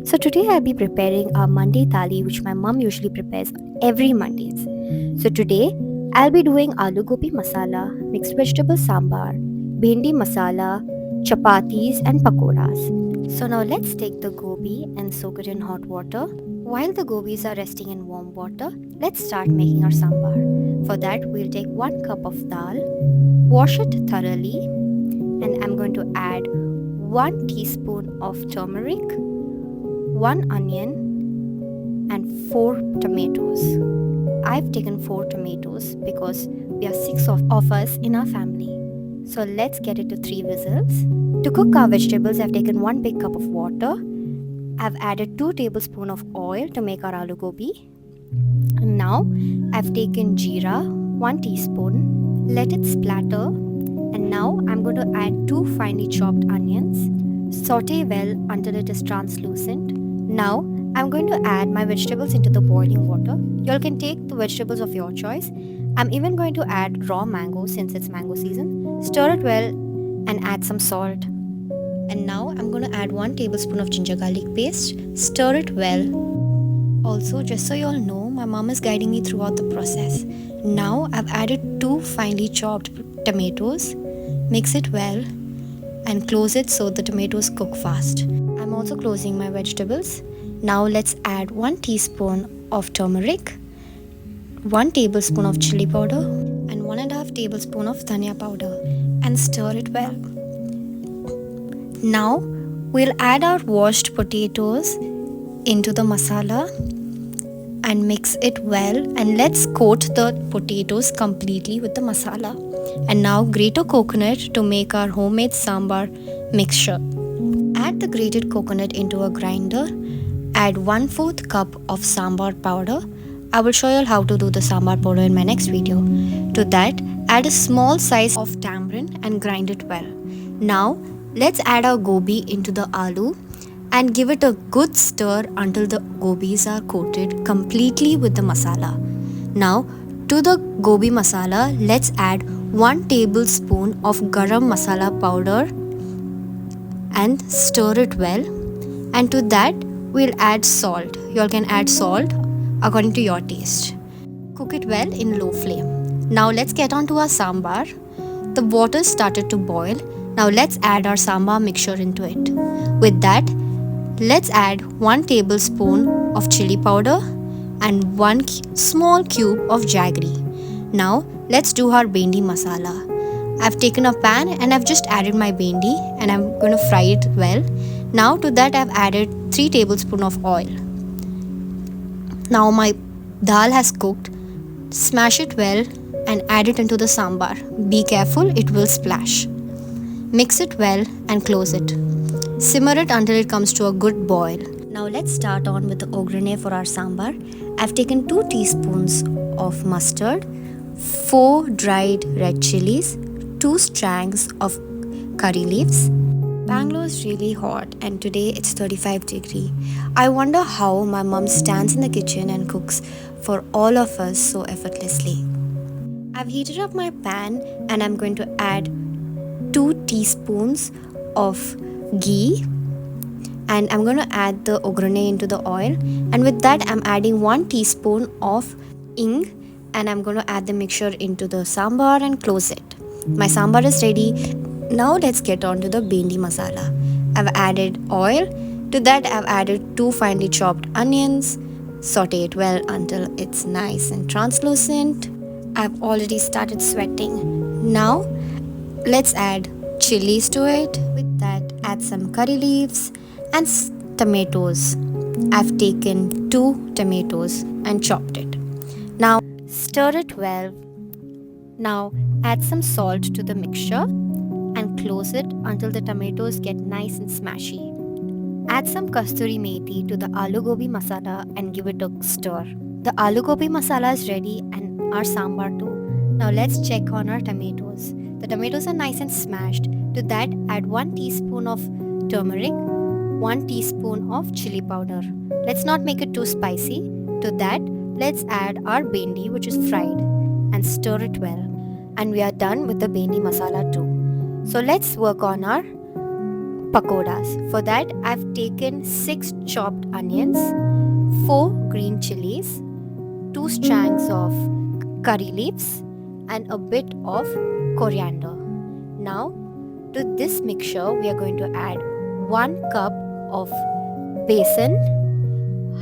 So today I'll be preparing a Monday thali which my mom usually prepares every Mondays. So today I'll be doing aloo gobi masala, mixed vegetable sambar, bhindi masala, chapatis and pakoras. So now let's take the gobi and soak it in hot water. While the gobis are resting in warm water, let's start making our sambar. For that we'll take 1 cup of dal, wash it thoroughly, and I'm going to add 1 teaspoon of turmeric, 1 onion, and 4 tomatoes. I've taken 4 tomatoes because we are 6 of us in our family. So let's get it to 3 whistles. To cook our vegetables, I've taken 1 big cup of water. I've added 2 tablespoons of oil to make our aloo gobi. And now I've taken jeera, 1 teaspoon. Let it splatter. And now I'm going to add 2 finely chopped onions. Saute well until it is translucent. Now I'm going to add my vegetables into the boiling water. You all can take the vegetables of your choice. I'm even going to add raw mango since it's mango season. Stir it well and add some salt. And now I'm going to add 1 tablespoon of ginger garlic paste. Stir it well. Also, just so you all know, my mom is guiding me throughout the process. Now I've added 2 finely chopped tomatoes. Mix it well and close it so the tomatoes cook fast. I'm also closing my vegetables. Now let's add 1 teaspoon of turmeric, 1 tablespoon of chili powder, and 1.5 tablespoon of dhania powder, and stir it well. Now we'll add our washed potatoes into the masala and mix it well, and let's coat the potatoes completely with the masala. And now grate a coconut to make our homemade sambar mixture. Add the grated coconut into a grinder. Add 1/4 cup of sambar powder. I will show you how to do the sambar powder in my next video. To that, add a small size of tamarind and grind it well. Now let's add our gobi into the aloo and give it a good stir until the gobis are coated completely with the masala. Now to the gobi masala, let's add 1 tablespoon of garam masala powder and stir it well. And to that we'll add salt. You all can add salt according to your taste. Cook it well in low flame. Now let's get on to our sambar. The water started to boil. Now let's add our sambar mixture into it. With that, let's add 1 tablespoon of chili powder and 1 small cube of jaggery. Now let's do our bhindi masala. I've taken a pan and I've just added my bhindi and I'm going to fry it well. Now to that I've added 3 tablespoons of oil. Now my dal has cooked. Smash it well and add it into the sambar. Be careful, it will splash. Mix it well and close it. Simmer it until it comes to a good boil. Now let's start on with the oghrane for our sambar. I've taken 2 teaspoons of mustard, 4 dried red chilies, 2 strands of curry leaves. Bangalore is really hot and today it's 35 degrees. I wonder how my mom stands in the kitchen and cooks for all of us so effortlessly. I've heated up my pan and I'm going to add 2 teaspoons of ghee, and I'm going to add the oghrane into the oil, and with that I'm adding 1 teaspoon of hing, and I'm going to add the mixture into the sambar and close it. My sambar is ready. Now let's get on to the bhindi masala. I've added oil. To that I've added 2 finely chopped onions. Saute it well until it's nice and translucent. I've already started sweating. Now let's add chilies to it. With that, add some curry leaves and tomatoes. I've taken 2 tomatoes and chopped it. Now stir it well. Now add some salt to the mixture and close it until the tomatoes get nice and smashy. Add some kasturi methi to the aloo gobi masala and give it a stir. The aloo gobi masala is ready and our sambar too. Now let's check on our tomatoes. The tomatoes are nice and smashed. To that, add 1 teaspoon of turmeric, 1 teaspoon of chili powder. Let's not make it too spicy. To that, let's add our bhindi which is fried and stir it well. And we are done with the bhindi masala too. So let's work on our pakoras. For that, I've taken 6 chopped onions, 4 green chilies, 2 strands of curry leaves, and a bit of coriander. Now, to this mixture, we are going to add 1 cup of besan,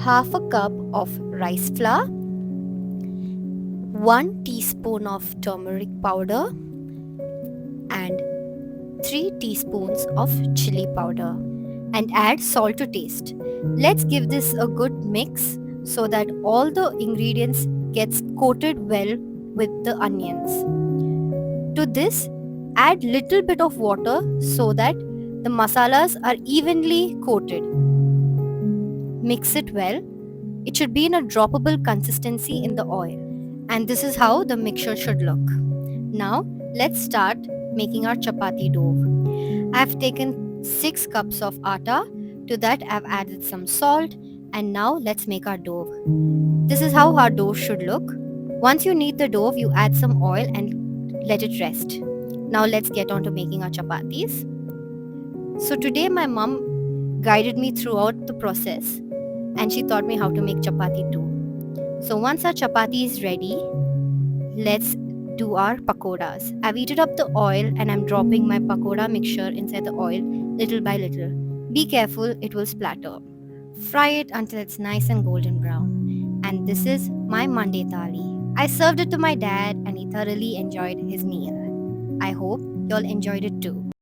half a cup of rice flour, 1 teaspoon of turmeric powder, and 3 teaspoons of chili powder, and add salt to taste. Let's give this a good mix so that all the ingredients gets coated well with the onions. To this, add little bit of water so that the masalas are evenly coated. Mix it well. It should be in a droppable consistency in the oil. And this is how the mixture should look. Now, let's start making our chapati dough. I've taken 6 cups of atta. To that, I've added some salt. And now, let's make our dough. This is how our dough should look. Once you knead the dough, you add some oil and let it rest. Now, let's get on to making our chapatis. So, today, my mom guided me throughout the process and she taught me how to make chapati too. So, once our chapati is ready, let's do our pakoras. I've heated up the oil and I'm dropping my pakora mixture inside the oil little by little. Be careful, it will splatter. Fry it until it's nice and golden brown. And this is my Monday thali. I served it to my dad and he thoroughly enjoyed his meal. I hope y'all enjoyed it too.